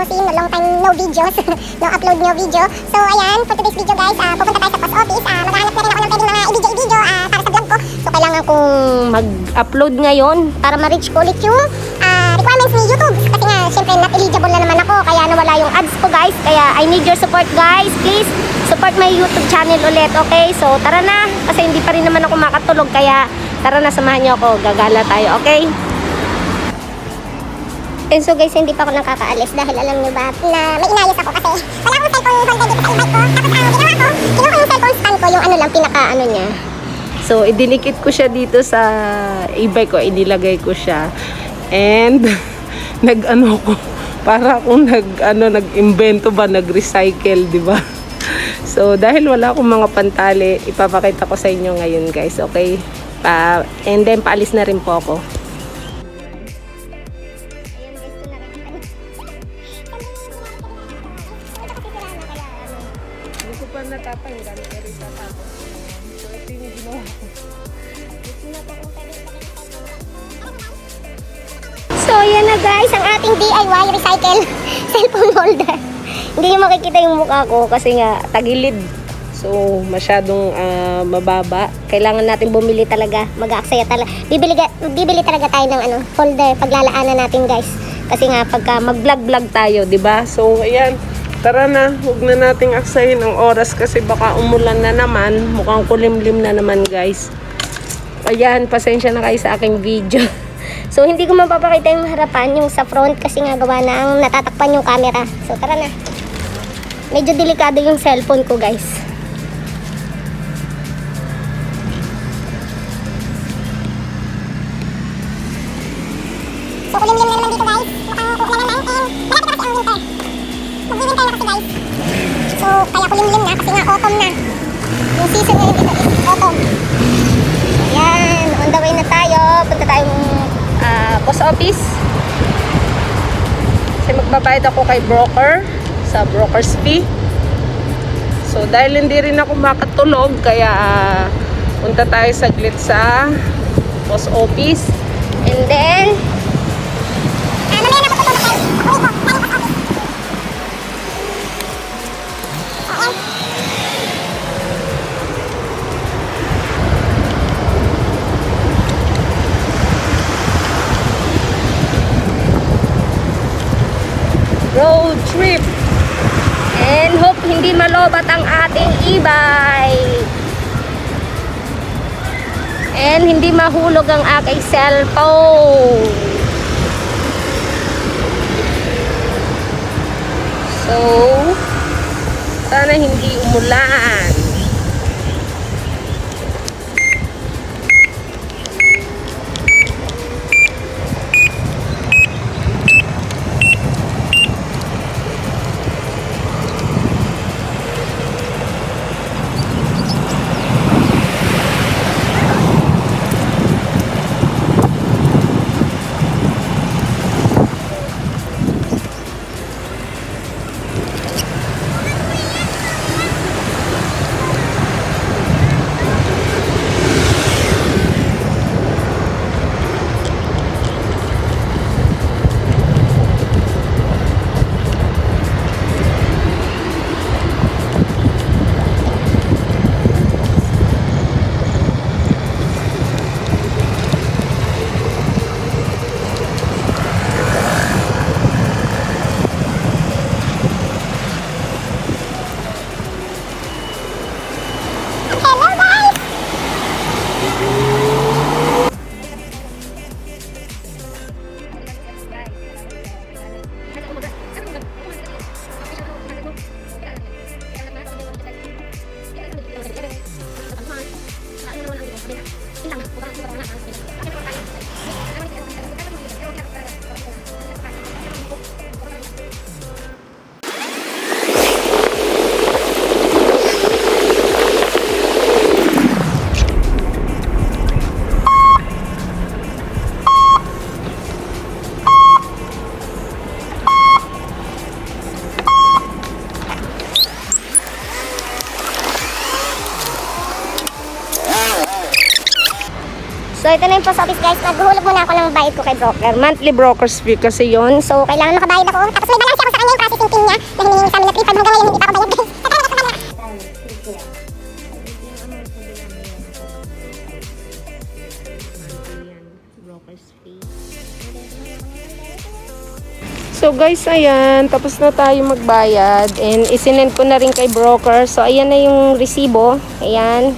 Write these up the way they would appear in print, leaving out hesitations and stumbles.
seen, long time no videos, no upload, no video. So ayan, for today's video guys, pupunta tayo sa post office. Maghahanap na rin ako ng pwedeng mga i-video para sa vlog ko. So kailangan kong mag-upload ngayon para ma-reach ko ulit yung requirements ni YouTube. Kasi nga, syempre not eligible na naman ako, kaya nawala yung ads ko guys. Kaya I need your support guys, please support my YouTube channel ulit, okay? So tara na, kasi hindi pa rin naman ako makatulog, kaya tara na, samahan niyo ako, gagala tayo, okay? And so guys, hindi pa ako nakakaalis dahil alam nyo ba na may inayos ako kasi wala akong cellphone holder dito sa e-bike ko. Tapos ang ginawa ko, kinuha yung cellphone stand ko, yung ano lang, pinaka-ano niya. So, idinikit ko siya dito sa e-bike ko, inilagay ko siya. And, nag-ano ko, para akong nag-invento ba, nag-recycle, di ba? So, dahil wala akong mga pantali, ipapakita ko sa inyo ngayon guys, okay? And then, paalis na rin po ako. Natapanggan pero itatapos ko na yan. So ito yung ginawa ko. So yan na guys, ang ating DIY recycle cellphone holder. Hindi nyo makikita yung mukha ko kasi nga tagilid. So masyadong mababa. Kailangan natin bumili talaga, mag-aaksaya talaga. Bibili talaga tayo ng holder paglalaanan natin guys. Kasi nga pagka mag-vlog tayo, 'di ba? So ayan. Tara na, huwag na nating aksayin ang oras kasi baka umulan na naman. Mukhang kulimlim na naman guys. Ayan, pasensya na kayo sa aking video. So, hindi ko mapapakita yung harapan, yung sa front kasi nga gawa na ang natatakpan yung camera. So, tara na. Medyo delikado yung cellphone ko guys. So, kulimlim na naman dito guys. Mukhang uulan naman and malapit na kasi ang winter. Mag-winter na kasi guys. So, kaya kulimlim na kasi nga autumn na. Yung season ngayon dito is autumn. Ayan, on the way na tayo. Punta tayong post office. Kasi magbabayad ako kay broker sa broker's fee. So, dahil hindi rin ako makatulog, kaya punta tayo saglit sa post office. And then, mamaya na ako tutulog guys. Uwi ko, galing post office. Road trip and hope hindi malobat ang ating e-bike and hindi mahulog ang aking cellphone. So sana hindi umulan. So, ito na yung post office guys. Naghuhulog muna ako ng bayad ko kay broker. Monthly broker's fee kasi yon. So, kailangan makabayad ako. Tapos may balance ako sa kanya yung processing fee niya na hinihingi sa amin na 3.5 hanggang ngayon hindi pa ako bayad guys. Broker's fee. So guys, ayan, tapos na tayo magbayad and isinend ko na rin kay broker. So ayan na yung resibo. Ayan.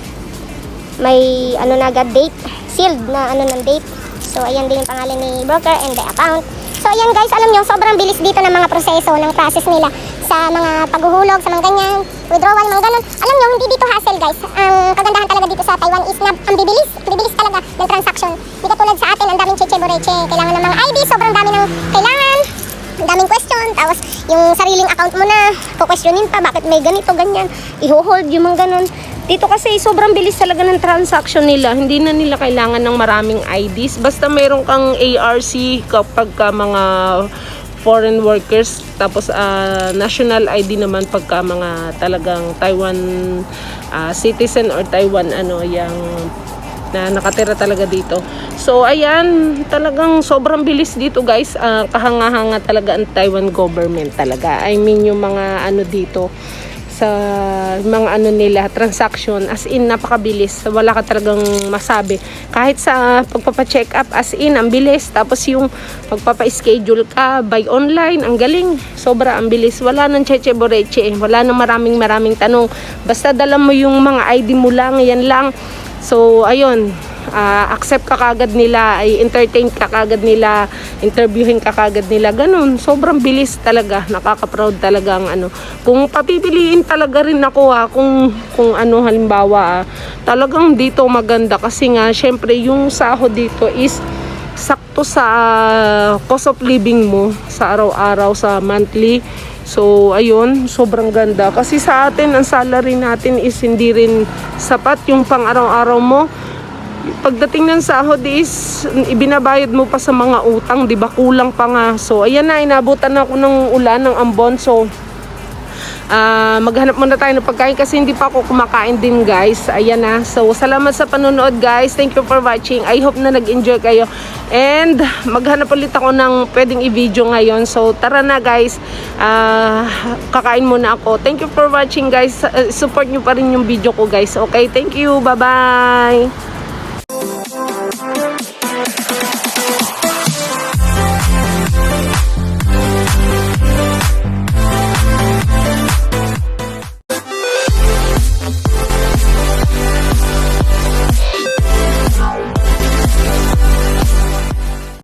May ano na agad date, sealed na ano ng date. So ayan din yung pangalan ni broker and the account. So ayan guys, alam nyo, sobrang bilis dito ng mga proseso, ng process nila sa mga paghuhulog, sa mga ganyan, withdrawal, mga ganun. Alam nyo, hindi dito hassle guys. Ang kagandahan talaga dito sa Taiwan is na ang bibilis talaga ng transaction. Hindi katulad sa atin, ang daming cheche-boreche, kailangan ng mga ID, sobrang dami ng kailangan. Ang daming question, tapos yung sariling account mo na, kukwestiyonin pa, bakit may ganito, ganyan, i-hold yung mga ganun. Dito kasi sobrang bilis talaga ng transaction nila, hindi na nila kailangan ng maraming IDs, basta meron kang ARC kapag ka mga foreign workers, tapos national ID naman pagka mga talagang Taiwan citizen or Taiwan yung na nakatira talaga dito. So ayan, talagang sobrang bilis dito guys. Kahanga-hanga talaga ang Taiwan government talaga. I mean yung mga ano dito sa mga ano nila, transaction, as in napakabilis. Wala ka talagang masabi. Kahit sa pagpapa-check up, as in ang bilis. Tapos yung pagpapa-schedule ka by online, ang galing. Sobra ang bilis. Wala nang cheche-boreche. Wala nang maraming tanong. Basta dala mo yung mga ID mo lang, yan lang. So, ayun, accept ka kagad nila, ay entertain ka kagad nila, interviewin ka kagad nila, ganun. Sobrang bilis talaga, nakaka-proud talaga ang ano. Kung papipiliin talaga rin ako kung ano halimbawa, talagang dito maganda kasi nga, syempre yung sahod dito is sakto sa cost of living mo, sa araw-araw, sa monthly. So, ayun, sobrang ganda. Kasi sa atin, ang salary natin is hindi rin sapat yung pang araw-araw mo. Pagdating ng sahod is, ibinabayad mo pa sa mga utang, di ba? Kulang pa nga. So, ayan na, inabutan ako ng ulan, ng ambon. So, maghanap muna tayo ng pagkain kasi hindi pa ako kumakain din guys. Ayan na. So, salamat sa panonood guys. Thank you for watching. I hope na nag-enjoy kayo. And, maghanap ulit ako ng pwedeng i-video ngayon. So, tara na guys. Kakain muna ako. Thank you for watching guys. Support nyo pa rin yung video ko guys. Okay, thank you. Bye-bye.